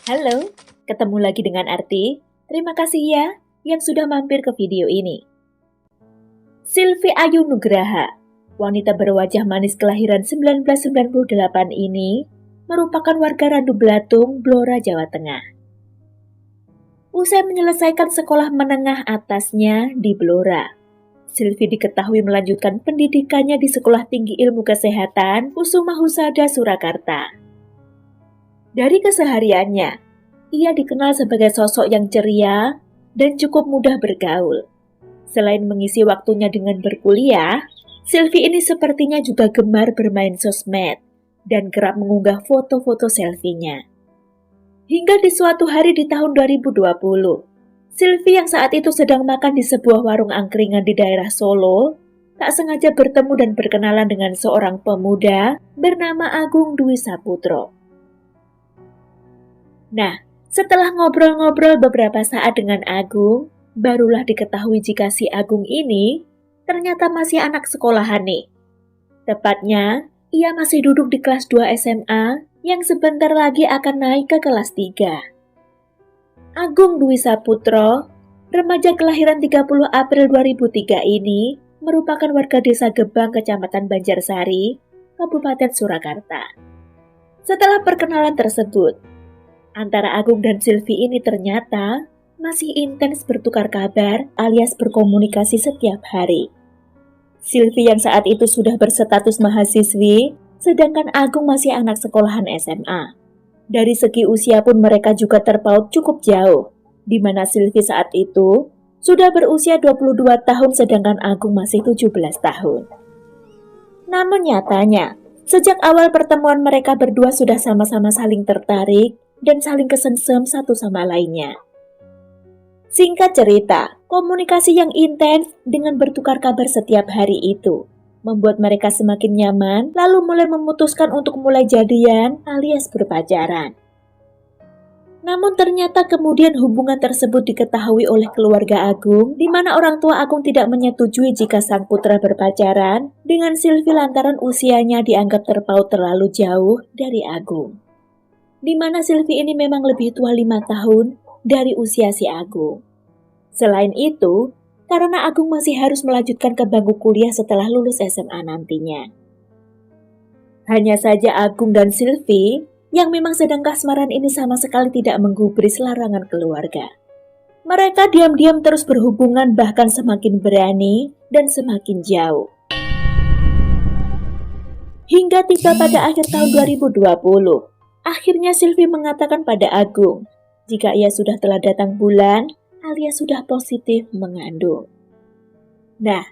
Halo, ketemu lagi dengan Arti. Terima kasih ya yang sudah mampir ke video ini. Silvi Ayu Nugraha, wanita berwajah manis kelahiran 1998 ini, merupakan warga Randu Belatung, Blora, Jawa Tengah. Usai menyelesaikan sekolah menengah atasnya di Blora, Silvi diketahui melanjutkan pendidikannya di Sekolah Tinggi Ilmu Kesehatan Kusuma Husada, Surakarta. Dari kesehariannya, ia dikenal sebagai sosok yang ceria dan cukup mudah bergaul. Selain mengisi waktunya dengan berkuliah, Silvi ini sepertinya juga gemar bermain sosmed dan kerap mengunggah foto-foto selfie-nya. Hingga di suatu hari di tahun 2020, Silvi yang saat itu sedang makan di sebuah warung angkringan di daerah Solo, tak sengaja bertemu dan berkenalan dengan seorang pemuda bernama Agung Dwi Saputro. Nah, setelah ngobrol-ngobrol beberapa saat dengan Agung, barulah diketahui jika si Agung ini ternyata masih anak sekolahan nih. Tepatnya, ia masih duduk di kelas 2 SMA yang sebentar lagi akan naik ke kelas 3. Agung Dwi Saputro, remaja kelahiran 30 April 2003 ini, merupakan warga desa Gebang, Kecamatan Banjarsari, Kabupaten Surakarta. Setelah perkenalan tersebut, antara Agung dan Silvi ini ternyata masih intens bertukar kabar alias berkomunikasi setiap hari. Silvi yang saat itu sudah berstatus mahasiswi, sedangkan Agung masih anak sekolahan SMA. Dari segi usia pun mereka juga terpaut cukup jauh, di mana Silvi saat itu sudah berusia 22 tahun sedangkan Agung masih 17 tahun. Namun nyatanya, sejak awal pertemuan mereka berdua sudah sama-sama saling tertarik dan saling kesengsem satu sama lainnya. Singkat cerita, komunikasi yang intens dengan bertukar kabar setiap hari itu membuat mereka semakin nyaman, lalu mulai memutuskan untuk mulai jadian alias berpacaran. Namun ternyata kemudian hubungan tersebut diketahui oleh keluarga Agung, di mana orang tua Agung tidak menyetujui jika sang putra berpacaran dengan Silvi lantaran usianya dianggap terpaut terlalu jauh dari Agung. Di mana Silvi ini memang lebih tua 5 tahun dari usia si Agung. Selain itu, karena Agung masih harus melanjutkan ke bangku kuliah setelah lulus SMA nantinya. Hanya saja Agung dan Silvi yang memang sedang kasmaran ini sama sekali tidak menggubris larangan keluarga. Mereka diam-diam terus berhubungan bahkan semakin berani dan semakin jauh. Hingga tiba pada akhir tahun 2020, akhirnya Silvi mengatakan pada Agung jika ia sudah telah datang bulan alias sudah positif mengandung. Nah,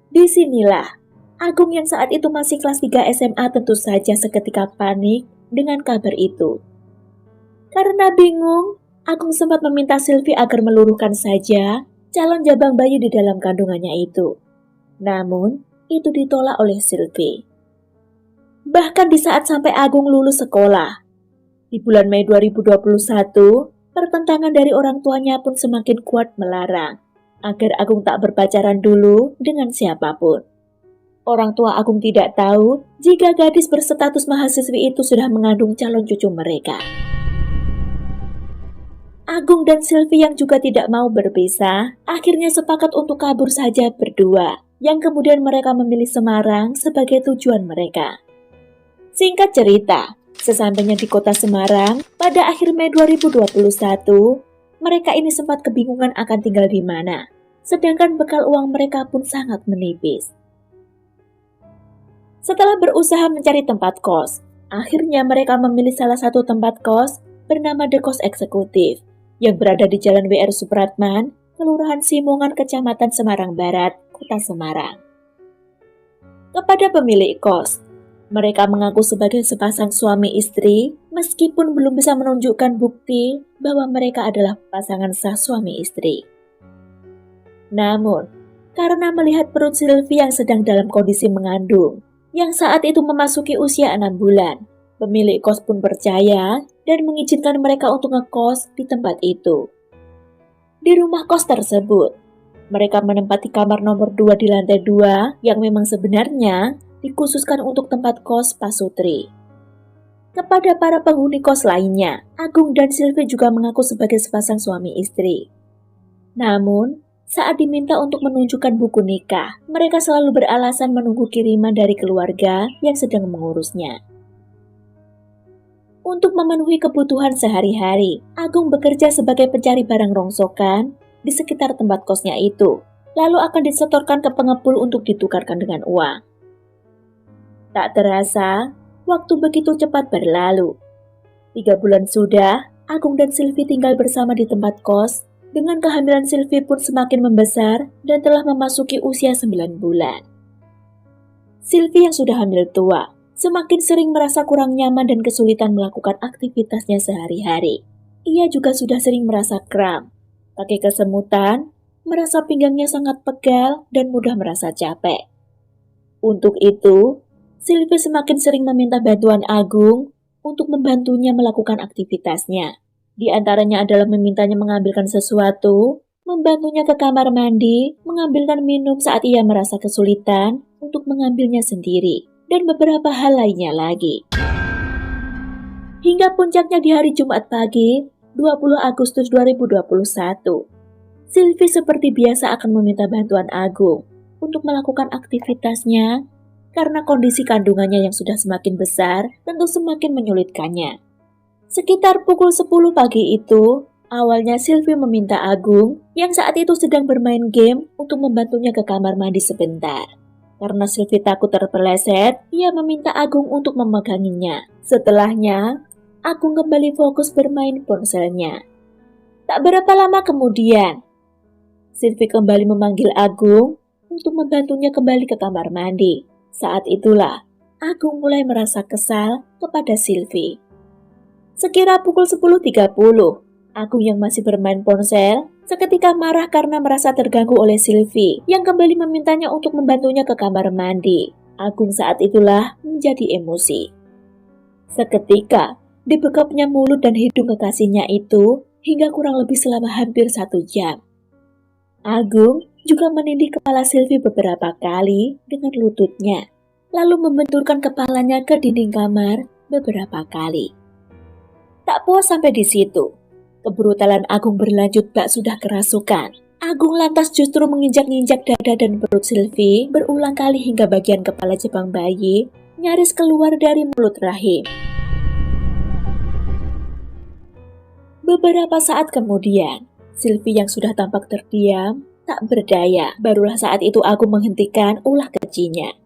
disinilah Agung yang saat itu masih kelas 3 SMA tentu saja seketika panik dengan kabar itu. Karena bingung, Agung sempat meminta Silvi agar meluruhkan saja calon jabang bayi di dalam kandungannya itu. Namun, itu ditolak oleh Silvi. Bahkan di saat sampai Agung lulus sekolah, di bulan Mei 2021, pertentangan dari orang tuanya pun semakin kuat melarang agar Agung tak berpacaran dulu dengan siapapun. Orang tua Agung tidak tahu jika gadis berstatus mahasiswi itu sudah mengandung calon cucu mereka. Agung dan Silvi yang juga tidak mau berpisah, akhirnya sepakat untuk kabur saja berdua, yang kemudian mereka memilih Semarang sebagai tujuan mereka. Singkat cerita, sesampainya di kota Semarang, pada akhir Mei 2021, mereka ini sempat kebingungan akan tinggal di mana, sedangkan bekal uang mereka pun sangat menipis. Setelah berusaha mencari tempat kos, akhirnya mereka memilih salah satu tempat kos bernama The Kos Eksekutif, yang berada di Jalan W.R. Supratman, Kelurahan Simongan, Kecamatan Semarang Barat, Kota Semarang. Kepada pemilik kos, mereka mengaku sebagai sepasang suami istri, meskipun belum bisa menunjukkan bukti bahwa mereka adalah pasangan sah suami istri. Namun, karena melihat perut Silvi yang sedang dalam kondisi mengandung, yang saat itu memasuki usia 6 bulan, pemilik kos pun percaya dan mengizinkan mereka untuk ngekos di tempat itu. Di rumah kos tersebut, mereka menempati kamar nomor 2 di lantai 2 yang memang sebenarnya dikhususkan untuk tempat kos Pak Sutri. Kepada para penghuni kos lainnya, Agung dan Silvi juga mengaku sebagai sepasang suami istri. Namun, saat diminta untuk menunjukkan buku nikah, mereka selalu beralasan menunggu kiriman dari keluarga yang sedang mengurusnya. Untuk memenuhi kebutuhan sehari-hari, Agung bekerja sebagai pencari barang rongsokan di sekitar tempat kosnya itu, lalu akan disetorkan ke pengepul untuk ditukarkan dengan uang. Tak terasa, waktu begitu cepat berlalu. 3 bulan sudah, Agung dan Silvi tinggal bersama di tempat kos. Dengan kehamilan Silvi pun semakin membesar dan telah memasuki usia 9 bulan. Silvi yang sudah hamil tua, semakin sering merasa kurang nyaman dan kesulitan melakukan aktivitasnya sehari-hari. Ia juga sudah sering merasa kram, kaki kesemutan, merasa pinggangnya sangat pegal dan mudah merasa capek. Untuk itu, Silvi semakin sering meminta bantuan Agung untuk membantunya melakukan aktivitasnya. Di antaranya adalah memintanya mengambilkan sesuatu, membantunya ke kamar mandi, mengambilkan minum saat ia merasa kesulitan untuk mengambilnya sendiri, dan beberapa hal lainnya lagi. Hingga puncaknya di hari Jumat pagi, 20 Agustus 2021, Silvi seperti biasa akan meminta bantuan Agung untuk melakukan aktivitasnya karena kondisi kandungannya yang sudah semakin besar tentu semakin menyulitkannya. Sekitar pukul 10 pagi itu, awalnya Silvi meminta Agung yang saat itu sedang bermain game untuk membantunya ke kamar mandi sebentar. Karena Silvi takut terpeleset, ia meminta Agung untuk memeganginya. Setelahnya, Agung kembali fokus bermain ponselnya. Tak berapa lama kemudian, Silvi kembali memanggil Agung untuk membantunya kembali ke kamar mandi. Saat itulah, Agung mulai merasa kesal kepada Silvi. Sekira pukul 10.30, Agung yang masih bermain ponsel seketika marah karena merasa terganggu oleh Silvi yang kembali memintanya untuk membantunya ke kamar mandi. Agung saat itulah menjadi emosi. Seketika, dibekapnya mulut dan hidung kekasihnya itu hingga kurang lebih selama hampir 1 jam. Agung juga menindih kepala Silvi beberapa kali dengan lututnya, lalu membenturkan kepalanya ke dinding kamar beberapa kali. Tak puas sampai di situ, kebrutalan Agung berlanjut bak sudah kerasukan. Agung lantas justru menginjak-injak dada dan perut Silvi berulang kali hingga bagian kepala jepang bayi nyaris keluar dari mulut rahim. Beberapa saat kemudian, Silvi yang sudah tampak terdiam, tak berdaya. Barulah saat itu Agung menghentikan ulah kejinya.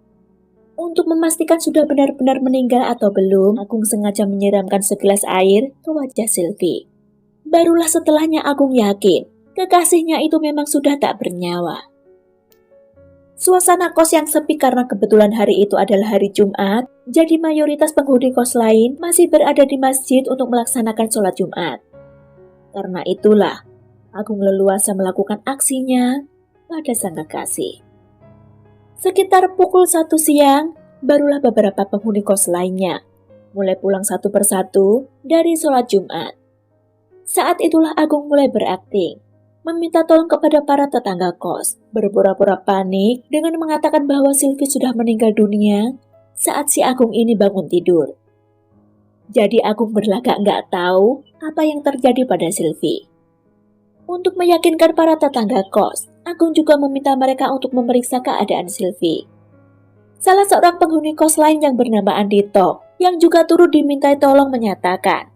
Untuk memastikan sudah benar-benar meninggal atau belum, Agung sengaja menyiramkan segelas air ke wajah Silvi. Barulah setelahnya Agung yakin, kekasihnya itu memang sudah tak bernyawa. Suasana kos yang sepi karena kebetulan hari itu adalah hari Jumat, jadi mayoritas penghuni kos lain masih berada di masjid untuk melaksanakan sholat Jumat. Karena itulah, Agung leluasa melakukan aksinya pada sang kekasih. Sekitar pukul 1 siang, barulah beberapa penghuni kos lainnya mulai pulang satu persatu dari sholat Jumat. Saat itulah Agung mulai berakting, meminta tolong kepada para tetangga kos, berpura-pura panik dengan mengatakan bahwa Silvi sudah meninggal dunia saat si Agung ini bangun tidur. Jadi Agung berlagak nggak tahu apa yang terjadi pada Silvi. Untuk meyakinkan para tetangga kos, Agung juga meminta mereka untuk memeriksa keadaan Silvi. Salah seorang penghuni kos lain yang bernama Andito, yang juga turut dimintai tolong menyatakan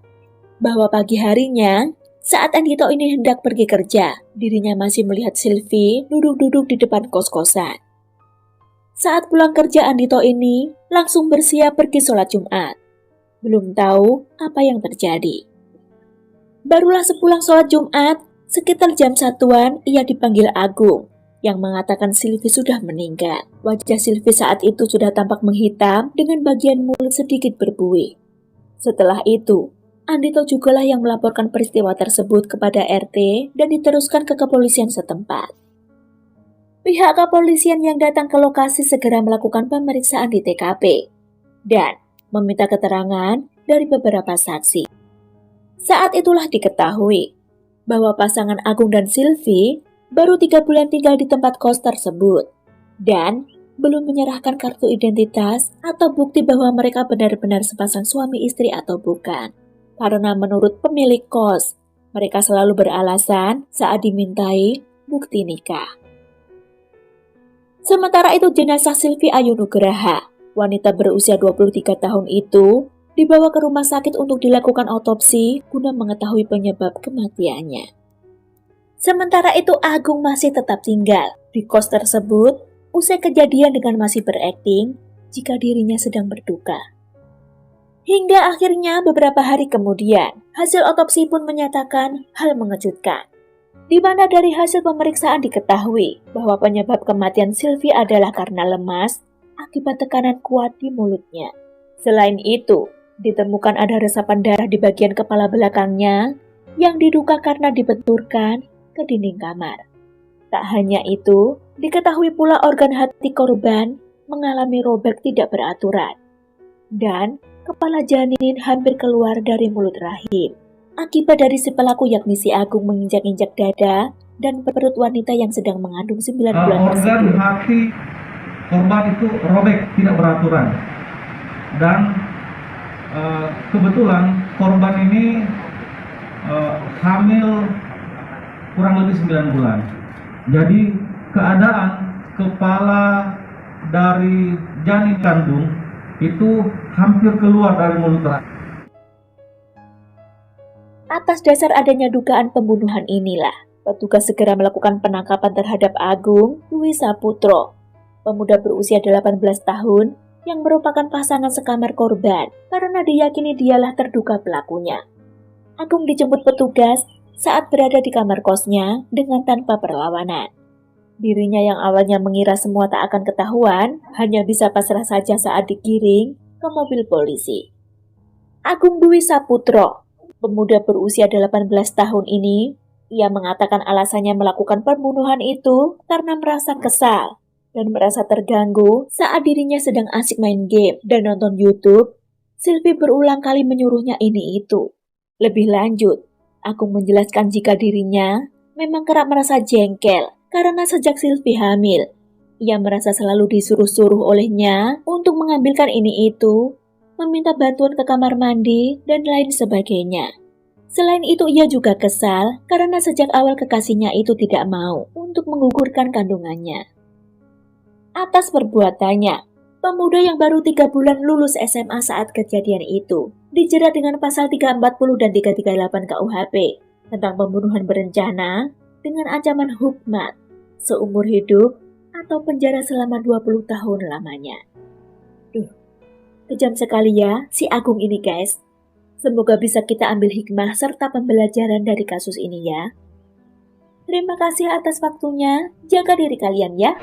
bahwa pagi harinya, saat Andito ini hendak pergi kerja, dirinya masih melihat Silvi duduk-duduk di depan kos-kosan. Saat pulang kerja Andito ini langsung bersiap pergi sholat Jumat. Belum tahu apa yang terjadi. Barulah sepulang sholat Jumat, sekitar jam 1-an ia dipanggil Agung yang mengatakan Silvi sudah meninggal. Wajah Silvi saat itu sudah tampak menghitam dengan bagian mulut sedikit berbuih. Setelah itu, Andito jugalah yang melaporkan peristiwa tersebut kepada RT dan diteruskan ke kepolisian setempat. Pihak kepolisian yang datang ke lokasi segera melakukan pemeriksaan di TKP dan meminta keterangan dari beberapa saksi. Saat itulah diketahui bahwa pasangan Agung dan Silvi baru 3 bulan tinggal di tempat kos tersebut dan belum menyerahkan kartu identitas atau bukti bahwa mereka benar-benar sepasang suami istri atau bukan. Karena menurut pemilik kos, mereka selalu beralasan saat dimintai bukti nikah. Sementara itu jenazah Silvi Ayu Nugraha, wanita berusia 23 tahun itu, dibawa ke rumah sakit untuk dilakukan otopsi guna mengetahui penyebab kematiannya. Sementara itu Agung masih tetap tinggal di kos tersebut usai kejadian dengan masih berakting jika dirinya sedang berduka. Hingga akhirnya beberapa hari kemudian, hasil otopsi pun menyatakan hal mengejutkan, di mana dari hasil pemeriksaan diketahui bahwa penyebab kematian Silvi adalah karena lemas akibat tekanan kuat di mulutnya. Selain itu, ditemukan ada resapan darah di bagian kepala belakangnya yang diduga karena dibenturkan ke dinding kamar. Tak hanya itu, diketahui pula organ hati korban mengalami robek tidak beraturan dan kepala janin hampir keluar dari mulut rahim. Akibat dari si pelaku yakni si Agung menginjak-injak dada dan perut wanita yang sedang mengandung 9 bulan tersebut. Organ hati korban itu robek tidak beraturan dan kebetulan korban ini hamil kurang lebih 9 bulan. Jadi keadaan kepala dari janin kandung itu hampir keluar dari mulut rahim. Atas dasar adanya dugaan pembunuhan inilah, petugas segera melakukan penangkapan terhadap Agung Dwi Saputro, pemuda berusia 18 tahun yang merupakan pasangan sekamar korban karena diyakini dialah terduga pelakunya. Agung dijemput petugas saat berada di kamar kosnya dengan tanpa perlawanan. Dirinya yang awalnya mengira semua tak akan ketahuan, hanya bisa pasrah saja saat digiring ke mobil polisi. Agung Dwi Saputro, pemuda berusia 18 tahun ini, ia mengatakan alasannya melakukan pembunuhan itu karena merasa kesal dan merasa terganggu saat dirinya sedang asik main game dan nonton YouTube. Silvi berulang kali menyuruhnya ini itu. Lebih lanjut, Agung menjelaskan jika dirinya memang kerap merasa jengkel karena sejak Silvi hamil, ia merasa selalu disuruh-suruh olehnya untuk mengambilkan ini itu, meminta bantuan ke kamar mandi, dan lain sebagainya. Selain itu ia juga kesal karena sejak awal kekasihnya itu tidak mau untuk menggugurkan kandungannya. Atas perbuatannya, pemuda yang baru 3 bulan lulus SMA saat kejadian itu dijerat dengan pasal 340 dan 338 KUHP tentang pembunuhan berencana dengan ancaman hukuman seumur hidup atau penjara selama 20 tahun lamanya. Kejam sekali ya si Agung ini guys. Semoga bisa kita ambil hikmah serta pembelajaran dari kasus ini ya. Terima kasih atas waktunya. Jaga diri kalian ya.